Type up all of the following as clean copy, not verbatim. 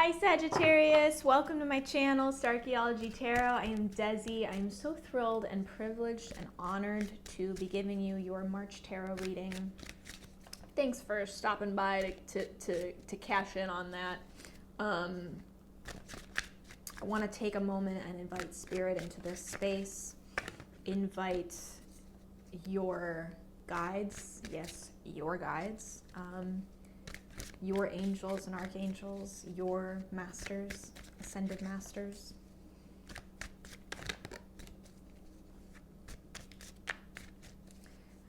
Hi Sagittarius, welcome to my channel, Starchaeology Tarot. I am Desi. I am so thrilled and privileged and honored to be giving you your March tarot reading. Thanks for stopping by to cash in on that. I want to take a moment and invite Spirit into this space. Invite your guides, yes, your guides. Your angels and archangels, your masters, ascended masters.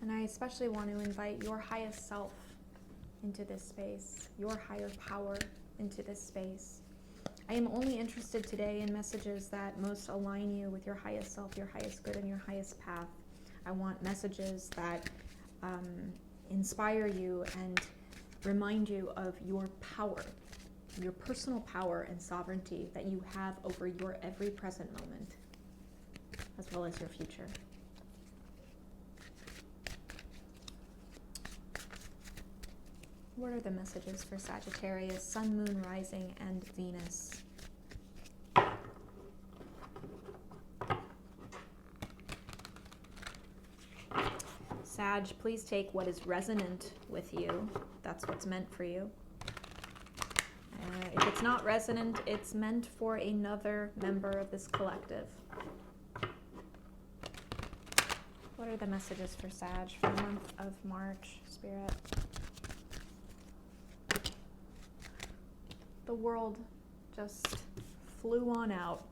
And I especially want to invite your highest self into this space, your higher power into this space. I am only interested today in messages that most align you with your highest self, your highest good, and your highest path. I want messages that inspire you and remind you of your power, your personal power and sovereignty that you have over your every present moment, as well as your future. What are the messages for Sagittarius, Sun, Moon, Rising, and Venus? Sag, please take what is resonant with you. That's what's meant for you. If it's not resonant, it's meant for another member of this collective. What are the messages for Sag for the month of March, Spirit? The world just flew on out.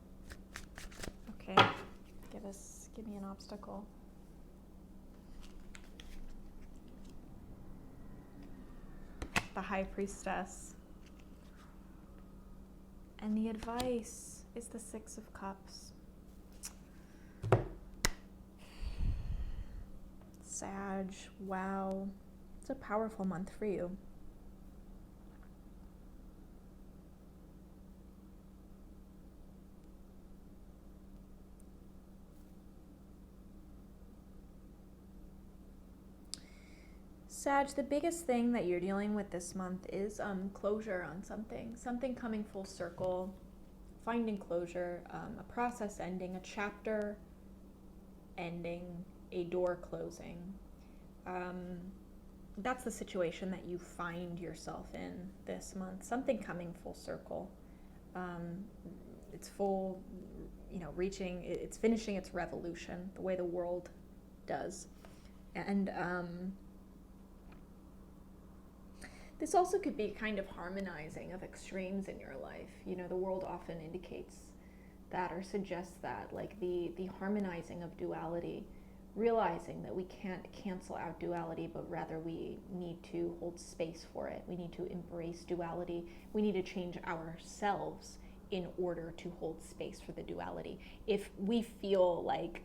Okay, give me an obstacle. The High Priestess. And the advice is the Six of Cups. Sag, wow. It's a powerful month for you. Sag, the biggest thing that you're dealing with this month is closure on something coming full circle, finding closure, a process ending, a chapter ending, a door closing. That's the situation that you find yourself in this month, something coming full circle. It's full, it's finishing its revolution, the way the world does. And this also could be kind of harmonizing of extremes in your life. You know, the world often indicates that or suggests that, like the harmonizing of duality, realizing that we can't cancel out duality, but rather we need to hold space for it. We need to embrace duality. We need to change ourselves in order to hold space for the duality. If we feel like,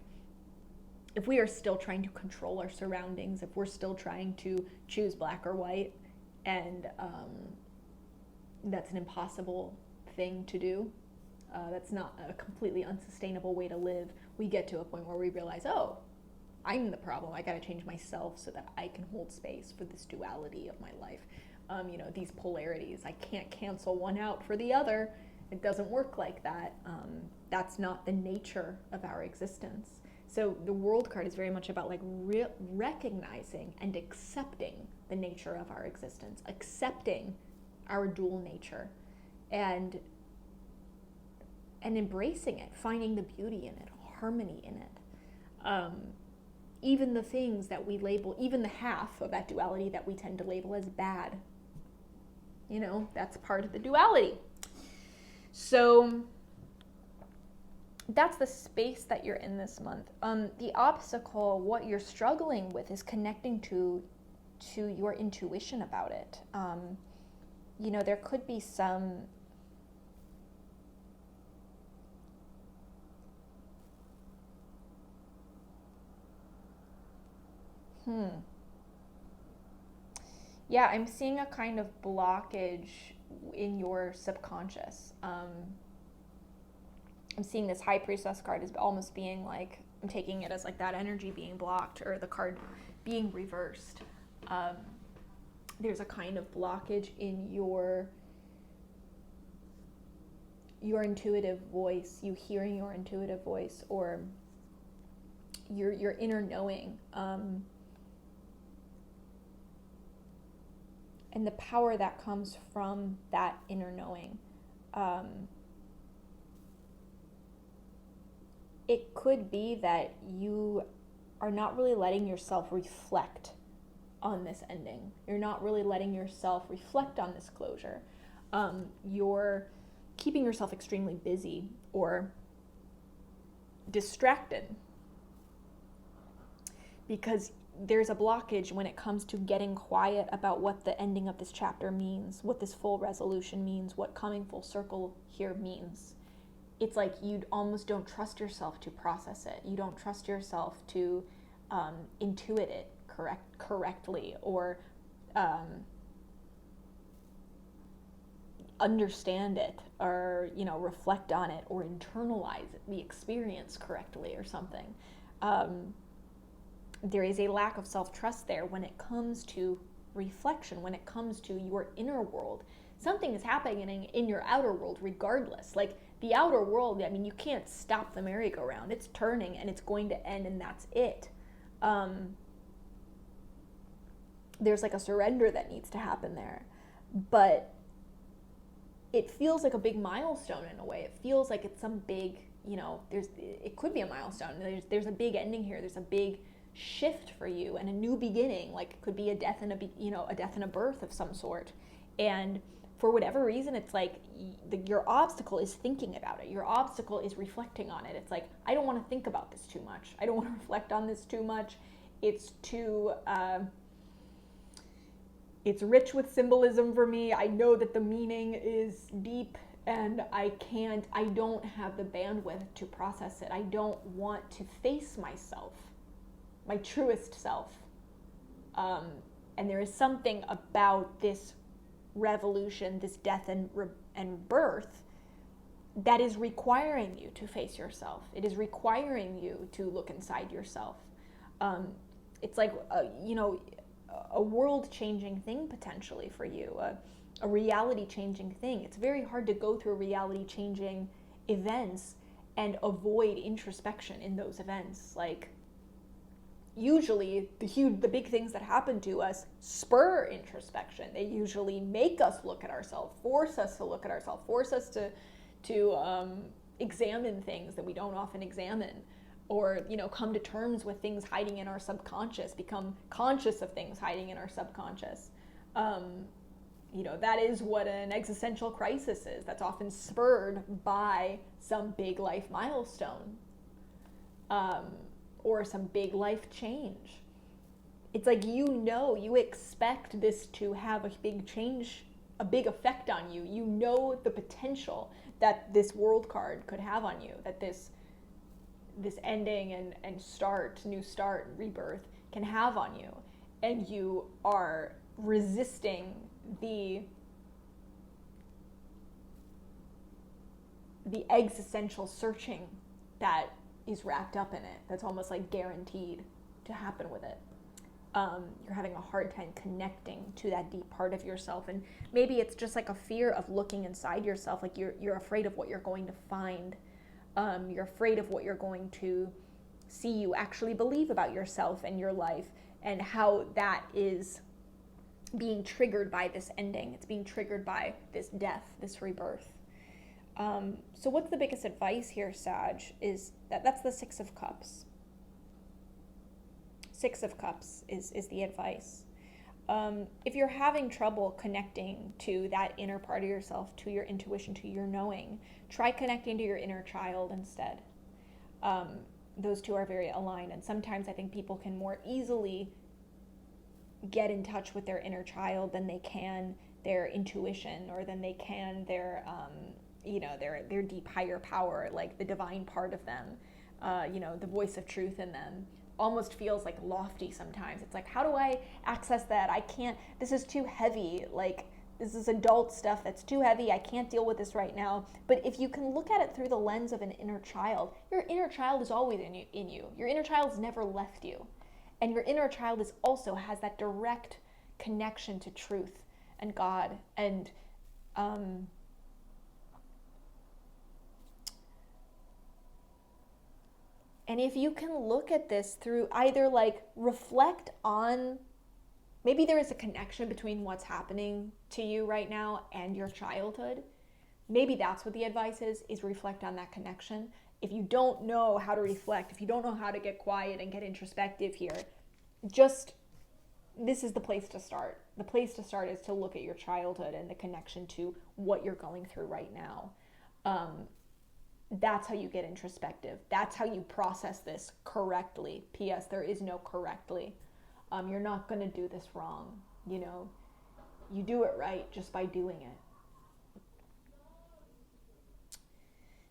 if we are still trying to control our surroundings, if we're still trying to choose black or white, and that's an impossible thing to do. That's not a completely unsustainable way to live. We get to a point where we realize, oh, I'm the problem. I got to change myself so that I can hold space for this duality of my life. These polarities. I can't cancel one out for the other. It doesn't work like that. That's not the nature of our existence. So the World card is very much about like recognizing and accepting the nature of our existence, accepting our dual nature, and embracing it, finding the beauty in it, harmony in it. Even the things that we label, even the half of that duality that we tend to label as bad, that's part of the duality. So that's the space that you're in this month. The obstacle, what you're struggling with, is connecting to your intuition about it. There could be some yeah, I'm seeing a kind of blockage in your subconscious. I'm seeing this High Priestess card as almost being like, I'm taking it as like that energy being blocked, or the card being reversed. There's a kind of blockage in your your intuitive voice, you hearing your intuitive voice, or your inner knowing, and the power that comes from that inner knowing. It could be that you are not really letting yourself reflect on this ending. You're not really letting yourself reflect on this closure. You're keeping yourself extremely busy or distracted because there's a blockage when it comes to getting quiet about what the ending of this chapter means, what this full resolution means, what coming full circle here means. It's like you almost don't trust yourself to process it. You don't trust yourself to intuit it correctly, or understand it, or reflect on it, or internalize the experience correctly, or something. There is a lack of self-trust there when it comes to reflection, when it comes to your inner world. Something is happening in your outer world regardless. Like the outer world, I mean, you can't stop the merry-go-round. It's turning and it's going to end, and that's it. There's like a surrender that needs to happen there. But it feels like a big milestone in a way. It feels like it's some big, it could be a milestone. There's a big ending here. There's a big shift for you and a new beginning. Like it could be a death and a death and a birth of some sort. And for whatever reason, it's like your obstacle is thinking about it. Your obstacle is reflecting on it. It's like, I don't want to think about this too much. I don't want to reflect on this too much. It's too, it's rich with symbolism for me. I know that the meaning is deep, and I don't have the bandwidth to process it. I don't want to face myself, my truest self. And there is something about this revolution, this death and birth, that is requiring you to face yourself. It is requiring you to look inside yourself. It's like, a world-changing thing potentially for you, a reality-changing thing. It's very hard to go through reality-changing events and avoid introspection in those events. Like, usually the big things that happen to us spur introspection. They usually make us look at ourselves, force us to look at ourselves, force us to examine things that we don't often examine, or come to terms with things hiding in our subconscious, become conscious of things hiding in our subconscious. That is what an existential crisis is. That's often spurred by some big life milestone, or some big life change. It's like, you expect this to have a big change, a big effect on you. You know the potential that this world card could have on you, that this ending and new start, rebirth can have on you. And you are resisting the existential searching that is wrapped up in it. That's almost like guaranteed to happen with it. You're having a hard time connecting to that deep part of yourself. And maybe it's just like a fear of looking inside yourself. Like you're afraid of what you're going to find. You're afraid of what you're going to see you actually believe about yourself and your life, and how that is being triggered by this ending. It's being triggered by this death, this rebirth. So what's the biggest advice here, Sag, is that's the Six of Cups. Six of Cups is the advice. If you're having trouble connecting to that inner part of yourself, to your intuition, to your knowing, try connecting to your inner child instead. Those two are very aligned, and sometimes I think people can more easily get in touch with their inner child than they can their intuition, or than they can their deep higher power, like the divine part of them, the voice of truth in them. Almost feels like lofty sometimes. It's like, how do I access that? I can't, this is too heavy. Like, this is adult stuff that's too heavy. I can't deal with this right now. But if you can look at it through the lens of an inner child, your inner child is always in you. Your inner child's never left you. And your inner child also has that direct connection to truth and God. And And if you can look at this through either like reflect on, maybe there is a connection between what's happening to you right now and your childhood. Maybe that's what the advice is reflect on that connection. If you don't know how to reflect, if you don't know how to get quiet and get introspective here, just, this is the place to start. The place to start is to look at your childhood and the connection to what you're going through right now. That's how you get introspective. That's how you process this correctly. P.S. There is no correctly. You're not going to do this wrong. You know, you do it right just by doing it.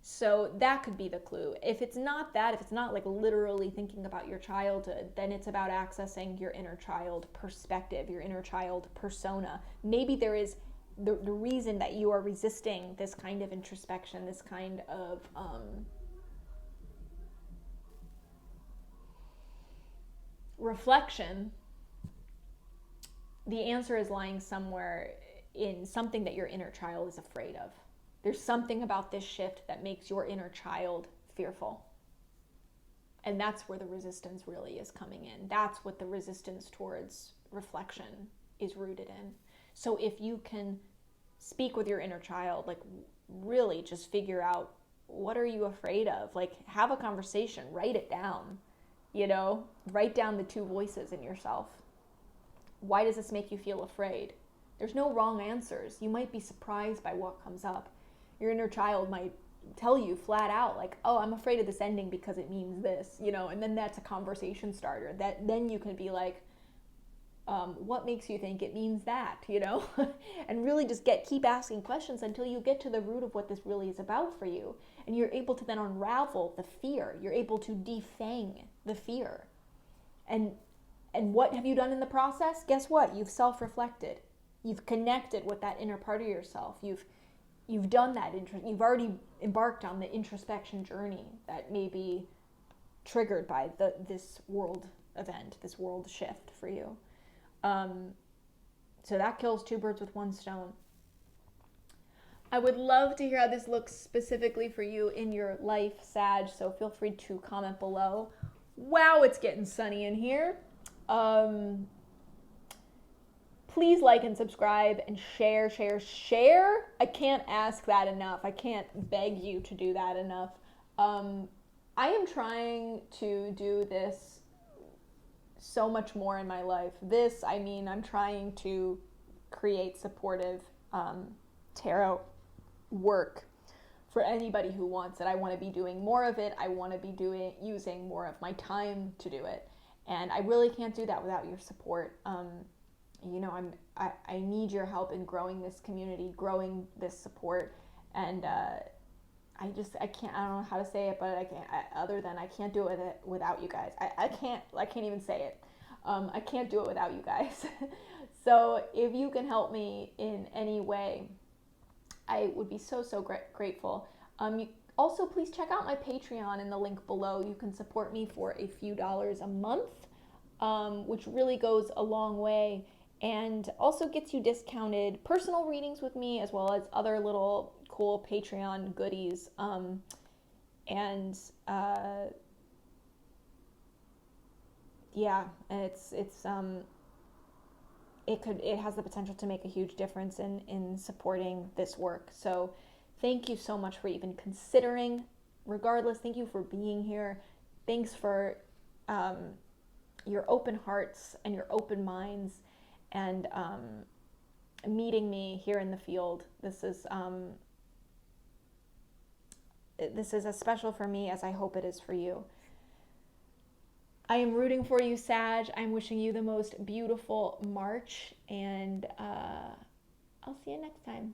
So that could be the clue. If it's not that, if it's not like literally thinking about your childhood, then it's about accessing your inner child perspective, your inner child persona. Maybe there is the reason that you are resisting this kind of introspection, this kind of reflection. The answer is lying somewhere in something that your inner child is afraid of. There's something about this shift that makes your inner child fearful. And that's where the resistance really is coming in. That's what the resistance towards reflection is rooted in. So if you can speak with your inner child, like really just figure out, what are you afraid of? Like have a conversation, write it down, you know, write down the two voices in yourself. Why does this make you feel afraid? There's no wrong answers. You might be surprised by what comes up. Your inner child might tell you flat out, like, oh, I'm afraid of this ending because it means this, you know, and then that's a conversation starter. That then you can be like, what makes you think it means that, you know? And really just keep asking questions until you get to the root of what this really is about for you. And you're able to then unravel the fear. You're able to defang the fear. And what have you done in the process? Guess what? You've self-reflected. You've connected with that inner part of yourself. You've done that. You've already embarked on the introspection journey that may be triggered by this world event, this world shift for you. So that kills two birds with one stone. I would love to hear how this looks specifically for you in your life, Sag, so feel free to comment below. Wow, it's getting sunny in here. Please like and subscribe and share. I can't ask that enough. I can't beg you to do that enough. I am trying to do this so much more in my life. I'm trying to create supportive tarot work for anybody who wants it. I want to be doing more of it. I want to be using more of my time to do it. And I really can't do that without your support. You know, I need your help in growing this community, growing this support. And I don't know how to say it, but I can't do it without you guys. I can't even say it. I can't do it without you guys. So if you can help me in any way, I would be so grateful. Also, please check out my Patreon in the link below. You can support me for a few dollars a month, which really goes a long way, and also gets you discounted personal readings with me, as well as other little cool Patreon goodies. It has the potential to make a huge difference in supporting this work. So thank you so much for even considering. Regardless, thank you for being here. Thanks for your open hearts and your open minds, and meeting me here in the field. This is as special for me as I hope it is for you. I am rooting for you, Sag. I'm wishing you the most beautiful March, and I'll see you next time.